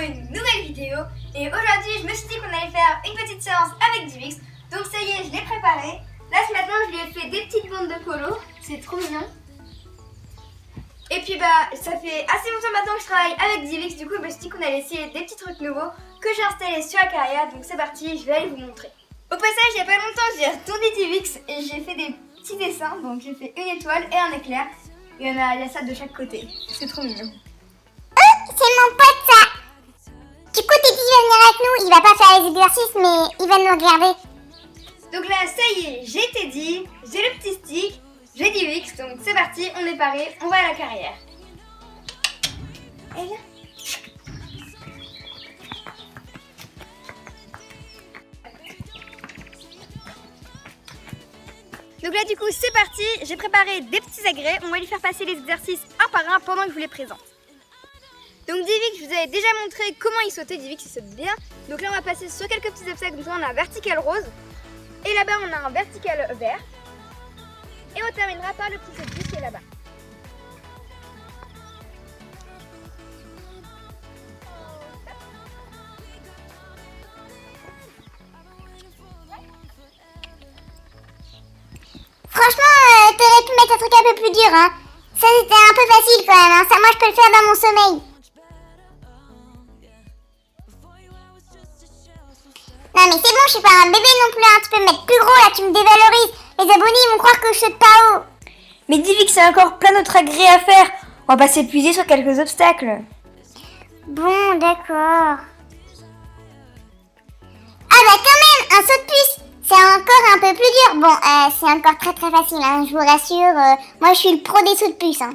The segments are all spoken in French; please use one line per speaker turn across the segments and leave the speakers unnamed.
une nouvelle vidéo. Et aujourd'hui, je me suis dit qu'on allait faire une petite séance avec Divix. Donc ça y est, je l'ai préparé. Là, ce matin, je lui ai fait des petites bandes de polo. C'est trop mignon. Et puis ça fait assez longtemps maintenant que je travaille avec Divix. Du coup, je me suis dit qu'on allait essayer des petits trucs nouveaux que j'ai installés sur la carrière. Donc c'est parti, je vais aller vous montrer. Au passage, il n'y a pas longtemps, j'ai retourné Divix et j'ai fait des petits dessins. Donc j'ai fait une étoile et un éclair. Il y a ça de chaque côté. C'est trop mignon.
C'est mon pote ça. Du coup Teddy va venir avec nous, il va pas faire les exercices mais il va nous regarder.
Donc là ça y est, j'ai Teddy, j'ai le petit stick, j'ai Divix, donc c'est parti, on est paré, on va à la carrière. Et viens. Donc là du coup c'est parti, j'ai préparé des petits agrès, on va lui faire passer les exercices un par un pendant que je vous les présente. Donc Divix, je vous avais déjà montré comment il sautait, Divix il saute bien. Donc là on va passer sur quelques petits obstacles, donc là on a un vertical rose. Et là-bas on a un vertical vert. Et on terminera par le petit saut qui est là-bas.
Franchement, t'aurais pu mettre un truc un peu plus dur hein. Ça c'était un peu facile quand même hein. Ça moi je peux le faire dans mon sommeil. Non mais c'est bon, je suis pas un bébé non plus hein. Tu peux me mettre plus gros là, tu me dévalorises. Les abonnés ils vont croire que je saute pas haut.
Mais Divix, c'est encore plein d'autres agrès à faire. On va pas s'épuiser sur quelques obstacles.
Bon, d'accord. Ah bah quand même, un saut de puce, c'est encore un peu plus dur. Bon, c'est encore très très facile, hein, je vous rassure. Moi je suis le pro des sauts de puce. Hein.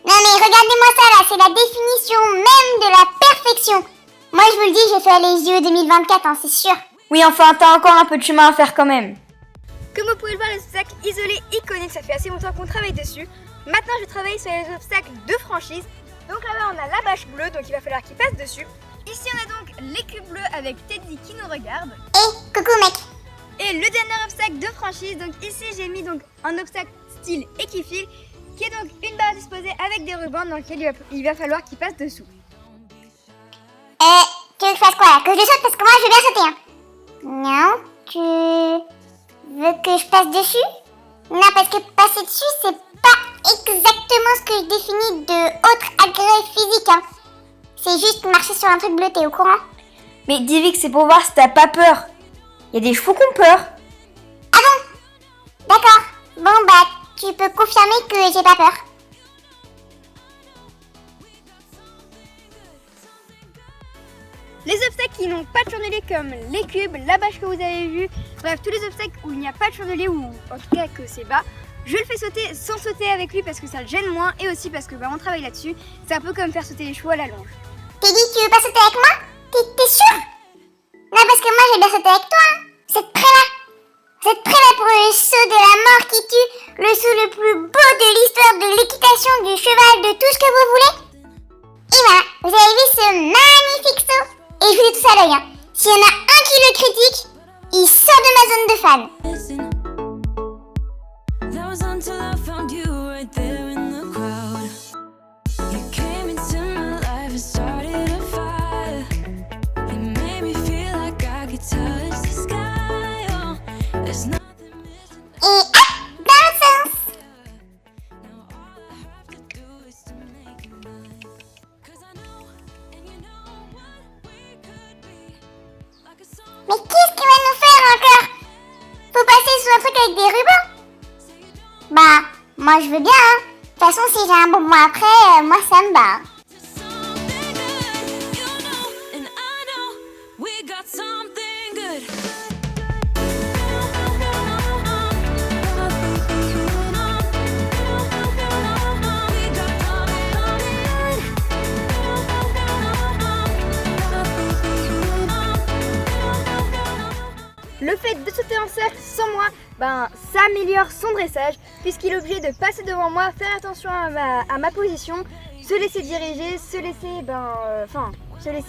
Non mais regardez-moi ça là, c'est la définition même de la perfection. Moi je vous le dis, j'ai fait les JO 2024, hein, c'est sûr.
Oui, enfin, t'as encore un peu de chemin à faire quand même. Comme vous pouvez le voir, les obstacles isolés iconiques, ça fait assez longtemps qu'on travaille dessus. Maintenant, je travaille sur les obstacles de franchise. Donc là-bas, on a la bâche bleue, donc il va falloir qu'il passe dessus. Ici, on a donc les cubes bleus avec Teddy qui nous regarde.
Coucou mec.
Et le dernier obstacle de franchise, donc ici, j'ai mis donc un obstacle style équifile, qui est donc une barre disposée avec des rubans dans lequel il va falloir qu'il passe dessous.
Tu veux que je fasse quoi là? Que je saute parce que moi je veux bien sauter hein. Non, tu veux que je passe dessus? Non, parce que passer dessus, c'est pas exactement ce que je définis de autre agrès physique. Hein. C'est juste marcher sur un truc bleu, t'es au courant?
Mais Divix, c'est pour voir si t'as pas peur. Il y a des chevaux qui ont peur.
Ah bon? D'accord. Bon bah, tu peux confirmer que j'ai pas peur.
Les obstacles qui n'ont pas de chandelier comme les cubes, la bâche que vous avez vue, bref tous les obstacles où il n'y a pas de chandelier ou en tout cas que c'est bas, je le fais sauter sans sauter avec lui parce que ça le gêne moins et aussi parce que on travaille là-dessus, c'est un peu comme faire sauter les chevaux à la longe.
Teddy, tu veux pas sauter avec moi? T'es sûr? Non parce que moi j'ai bien sauté avec toi, hein. Vous êtes prêts là? Vous êtes prêts là pour le saut de la mort qui tue, le saut le plus beau de l'histoire de l'équitation, du cheval, de tout ce que vous voulez? Et voilà, vous avez vu ce magnifique saut? Et je vous dis tout ça à l'œil, hein. S'il y en a un qui le critique, il sort de ma zone de fan. Et hop, dans l'autre sens. Mais qu'est-ce qu'il va nous faire encore? Faut passer sous un truc avec des rubans? Bah, moi je veux bien, hein. De toute façon, si j'ai un bon mois après, moi ça me bat.
Le fait de sauter en cercle sans moi, ça améliore son dressage puisqu'il est obligé de passer devant moi, faire attention à ma position, se laisser diriger, se laisser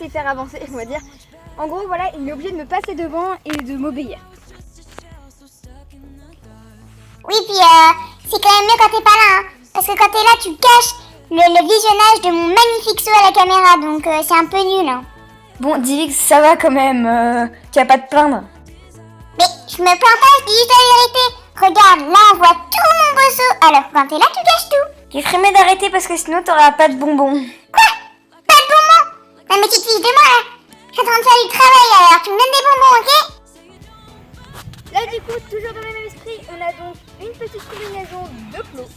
faire avancer, on va dire. En gros, voilà, il est obligé de me passer devant et de m'obéir.
Oui, puis c'est quand même mieux quand t'es pas là, hein. Parce que quand t'es là, tu caches le visionnage de mon magnifique saut à la caméra, donc c'est un peu nul, hein.
Bon, Divix, ça va quand même, tu vas pas te plaindre.
Mais je me plains pas, je dis juste la vérité. Regarde, là on voit tout mon beau saut, alors quand t'es là, tu caches tout.
Il ferait mieux d'arrêter parce que sinon t'auras pas de bonbons.
Quoi? Pas de bonbons? Non mais tu te fiches de moi, là. Je suis en train de faire du travail, alors tu me donnes des bonbons, ok?
Là du coup, toujours dans le même esprit, on a donc une petite combinaison de plots.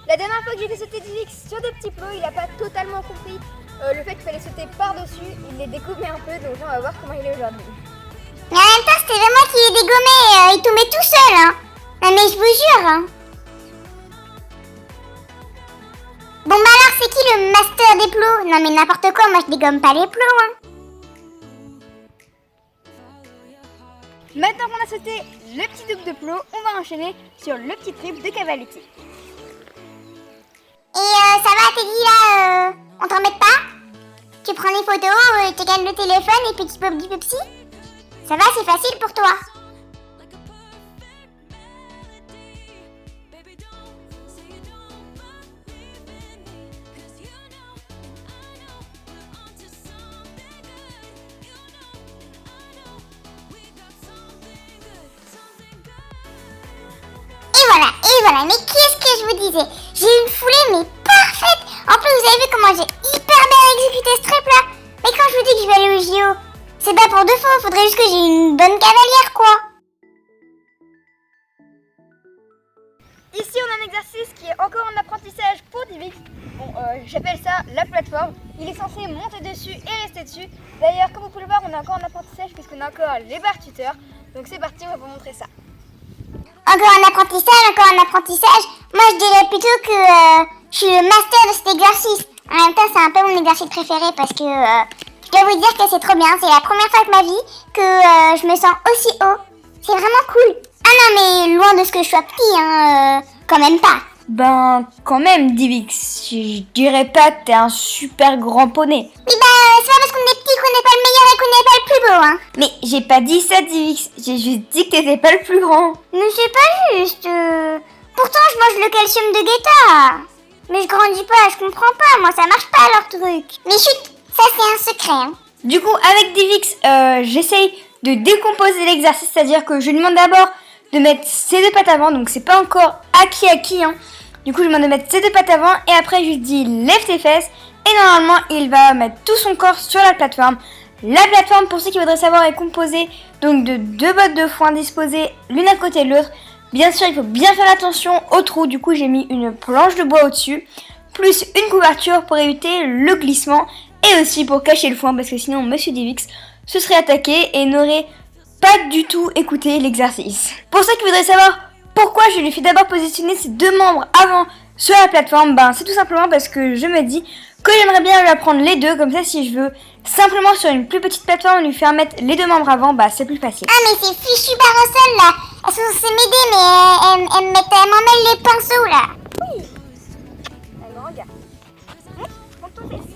La dernière fois que j'ai fait sauter Divix sur des petits plots, il a pas totalement compris le fait qu'il fallait sauter par-dessus. Il les découpait un peu, donc là on va voir comment il est aujourd'hui.
Mais en même temps, c'était moi qui l'ai dégommé, il tombait tout seul, hein. Non mais je vous jure, hein. Bon bah alors, c'est qui le master des plots? Non mais n'importe quoi, moi je dégomme pas les plots, hein.
Maintenant qu'on a sauté le petit double de plot, on va enchaîner sur le petit triple de Cavaletti.
Et ça va, t'es dit là, on t'embête pas? Tu prends les photos, tu gagnes le téléphone et petit pop du Pepsi? Ça va, c'est facile pour toi. Et voilà, mais qu'est-ce que je vous disais? J'ai une foulée mais parfaite. En plus, vous avez vu comment j'ai hyper bien exécuté ce trip là. Mais quand je vous dis que je vais aller au JO, c'est pas pour de faux, faudrait juste que j'ai une bonne cavalière quoi.
Ici on a un exercice qui est encore en apprentissage pour Divix. Bon, j'appelle ça la plateforme. Il est censé monter dessus et rester dessus. D'ailleurs, comme vous pouvez le voir, on est encore en apprentissage puisqu'on a encore les barres tuteurs. Donc c'est parti, on va vous montrer ça.
Encore un apprentissage. Moi je dirais plutôt que je suis le master de cet exercice. En même temps c'est un peu mon exercice préféré parce que je dois vous dire que c'est trop bien. C'est la première fois de ma vie que je me sens aussi haut. C'est vraiment cool. Ah non mais loin de ce que je sois petit, hein, quand même pas.
Ben, quand même, Divix, je dirais pas que t'es un super grand poney.
Oui bah c'est pas parce qu'on est petit qu'on n'est pas le meilleur et qu'on n'est pas le plus beau, hein.
Mais j'ai pas dit ça, Divix, j'ai juste dit que t'étais pas le plus grand.
Mais c'est pas juste. Pourtant je mange le calcium de Guetta. Mais je grandis pas, je comprends pas, moi ça marche pas leur truc. Mais chut, ça c'est un secret, hein.
Du coup, avec Divix, j'essaye de décomposer l'exercice, c'est-à-dire que je lui demande d'abord de mettre ses deux pattes avant, donc c'est pas encore acquis, hein. Du coup, je lui demande de mettre ses deux pattes avant et après, je lui dis lève tes fesses et normalement, il va mettre tout son corps sur la plateforme. La plateforme, pour ceux qui voudraient savoir, est composée donc de deux bottes de foin disposées l'une à côté de l'autre. Bien sûr, il faut bien faire attention au trou, du coup, j'ai mis une planche de bois au-dessus, plus une couverture pour éviter le glissement et aussi pour cacher le foin parce que sinon, Monsieur Divix se serait attaqué et n'aurait pas du tout écouté l'exercice. Pour ceux qui voudraient savoir pourquoi je lui fais d'abord positionner ses deux membres avant sur la plateforme, ben c'est tout simplement parce que je me dis que j'aimerais bien lui apprendre les deux, comme ça si je veux simplement sur une plus petite plateforme lui faire mettre les deux membres avant, bah c'est plus facile.
Ah mais c'est fichu parasol là. Elles sont censées m'aider mais elles m'emmêlent les pinceaux là.
Oui. Alors regarde. Monte ton fils.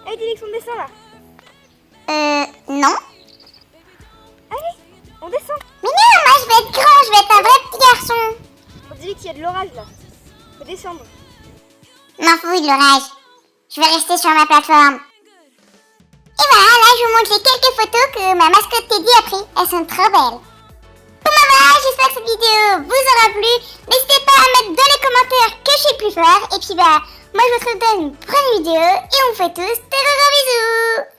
Allez, dis son dessin là.
Non.
Allez, on descend.
Mais non, moi je vais être grand, je vais être un vrai petit garçon.
On dit qu'il y a de l'orage là. Faut descendre.
M'en fous de l'orage. Je vais rester sur ma plateforme. Et voilà, là je vous montre les quelques photos que ma mascotte Teddy a pris. Elles sont trop belles. Bon bah voilà, j'espère que cette vidéo vous aura plu. N'hésitez pas à mettre dans les commentaires que je suis plus fort. Et puis bah, moi je vous retrouve dans une prochaine vidéo. Et on vous fait tous des gros bisous.